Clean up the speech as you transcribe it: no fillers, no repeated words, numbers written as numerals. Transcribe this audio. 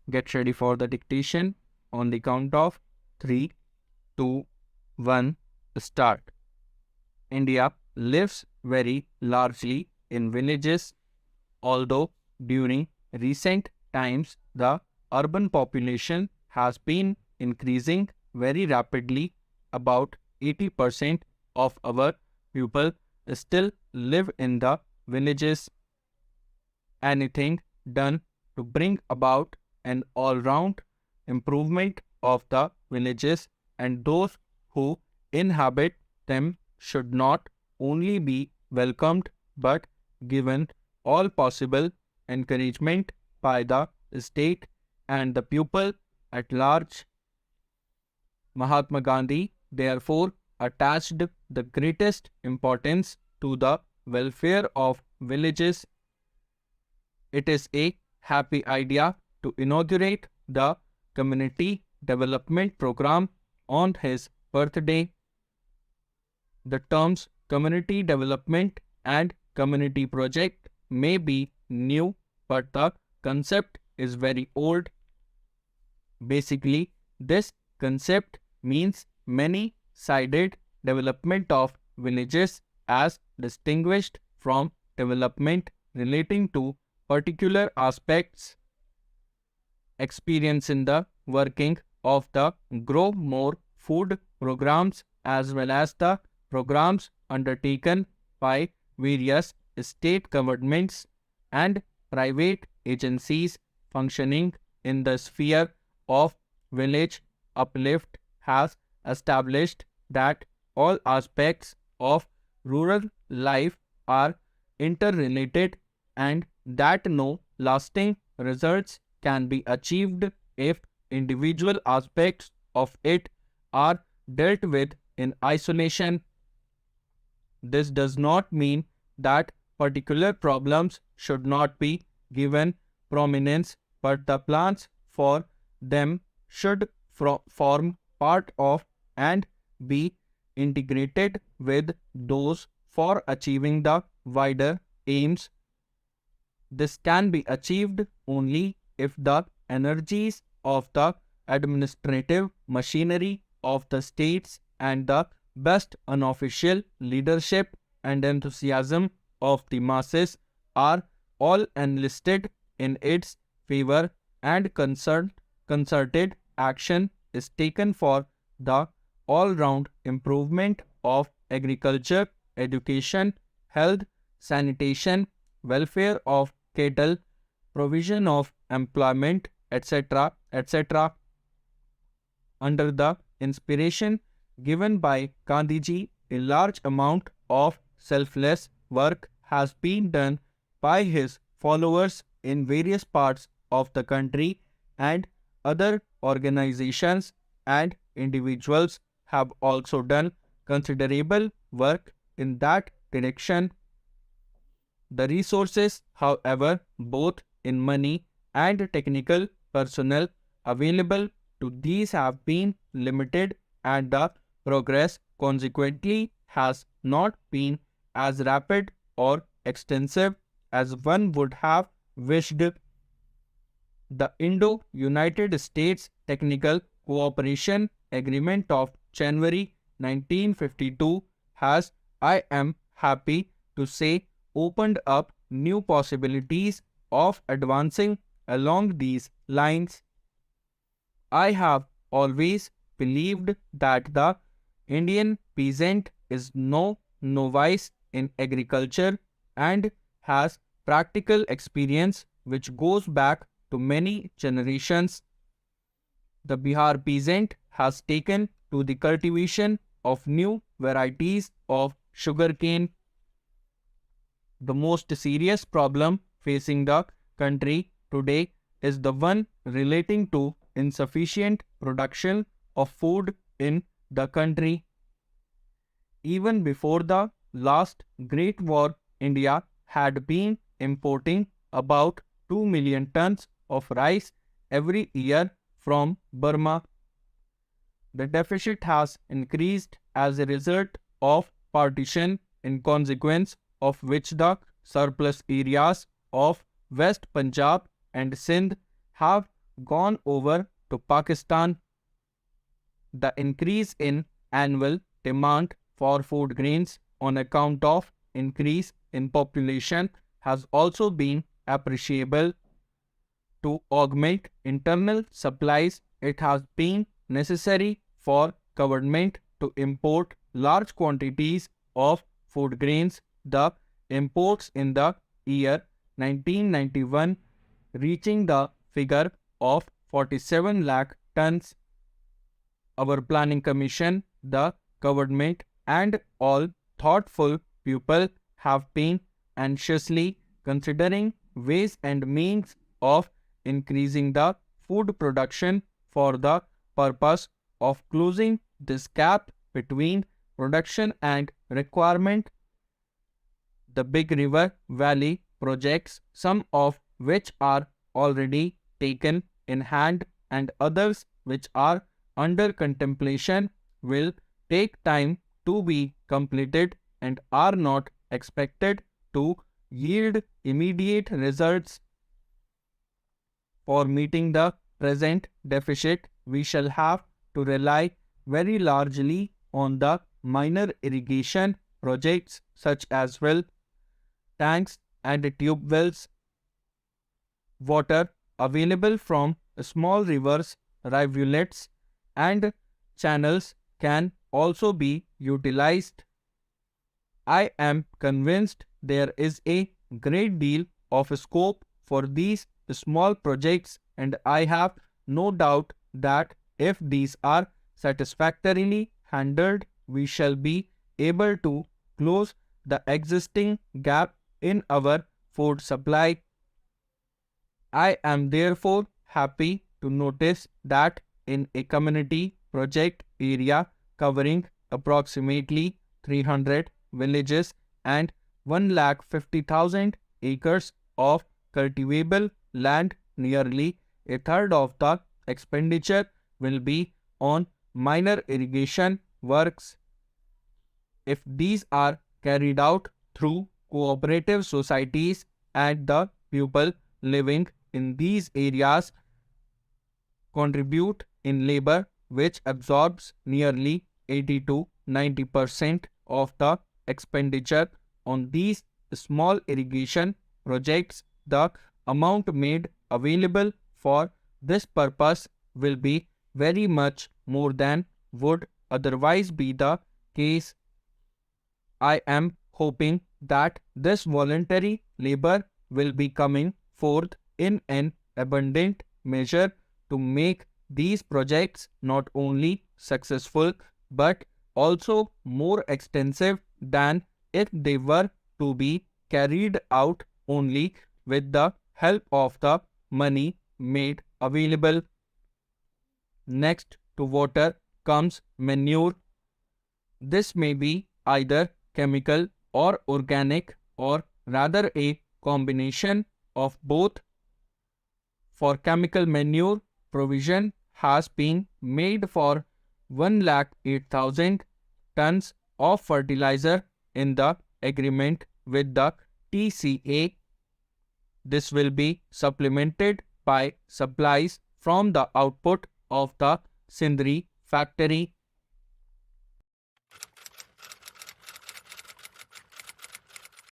Get ready for the dictation on the count of 3, 2, 1, start. India lives very largely in villages, although during recent times the urban population has been increasing very rapidly. About 80% of our people still live in the villages. Anything done to bring about an all-round improvement of the villages and those who inhabit them should not only be welcomed but given all possible encouragement by the state and the people at large. Mahatma Gandhi therefore attached the greatest importance to the welfare of villages. It is a happy idea to inaugurate the community development program on his birthday. The terms community development and community project may be new, but the concept is very old. Basically, this concept means many-sided development of villages as distinguished from development relating to particular aspects. Experience in the working of the Grow More Food programs as well as the programs undertaken by various state governments and private agencies functioning in the sphere of village uplift has established that all aspects of rural life are interrelated and that no lasting results can be achieved if individual aspects of it are dealt with in isolation. This does not mean that particular problems should not be given prominence, but the plans for them should form part of and be integrated with those for achieving the wider aims. This can be achieved only if the energies of the administrative machinery of the states and the best unofficial leadership and enthusiasm of the masses are all enlisted in its favor and concerted action is taken for the all-round improvement of agriculture, education, health, sanitation, welfare of cattle, provision of employment, etc., etc. Under the inspiration given by Gandhiji, a large amount of selfless work has been done by his followers in various parts of the country, and other organizations and individuals have also done considerable work in that direction. The resources, however, both in money and technical personnel available to these have been limited, and the progress consequently has not been as rapid or extensive as one would have wished. The Indo-United States Technical Cooperation Agreement of January 1952 has, I am happy to say, opened up new possibilities of advancing along these lines. I have always believed that the Indian peasant is no novice in agriculture and has practical experience which goes back to many generations. The Bihar peasant has taken to the cultivation of new varieties of sugarcane. The most serious problem facing the country today is the one relating to insufficient production of food in the country. Even before the last Great War, India had been importing about 2 million tons of rice every year from Burma. The deficit has increased as a result of partition, in consequence of which the surplus areas of West Punjab and Sindh have gone over to Pakistan. The increase in annual demand for food grains on account of increase in population has also been appreciable. To augment internal supplies, it has been necessary for government to import large quantities of food grains. The imports in the year 1991 reaching the figure of 47 lakh tons. Our planning commission, the government, and all thoughtful people have been anxiously considering ways and means of increasing the food production for the purpose of closing this gap between production and requirement. The Big River Valley projects, some of which are already taken in hand and others which are under contemplation, will take time to be completed and are not expected to yield immediate results. For meeting the present deficit, we shall have to rely very largely on the minor irrigation projects such as well tanks and tube wells. Water available from small rivers, rivulets, and channels can also be utilized. I am convinced there is a great deal of scope for these small projects, and I have no doubt that if these are satisfactorily handled, we shall be able to close the existing gap in our food supply. I am therefore happy to notice that in a community project area covering approximately 300 villages and 150,000 acres of cultivable land, nearly a third of the expenditure will be on minor irrigation works. If these are carried out through cooperative societies and the people living in these areas contribute in labor, which absorbs nearly 80 to 90% of the expenditure on these small irrigation projects, the amount made available for this purpose will be very much more than would otherwise be the case. I am hoping that this voluntary labor will be coming forth in an abundant measure to make these projects not only successful but also more extensive than if they were to be carried out only with the help of the money made available. Next to water comes manure. This may be either chemical or organic, or rather a combination of both. For chemical manure, provision has been made for 108,000 tons of fertilizer in the agreement with the TCA. This will be supplemented by supplies from the output of the Sindri factory.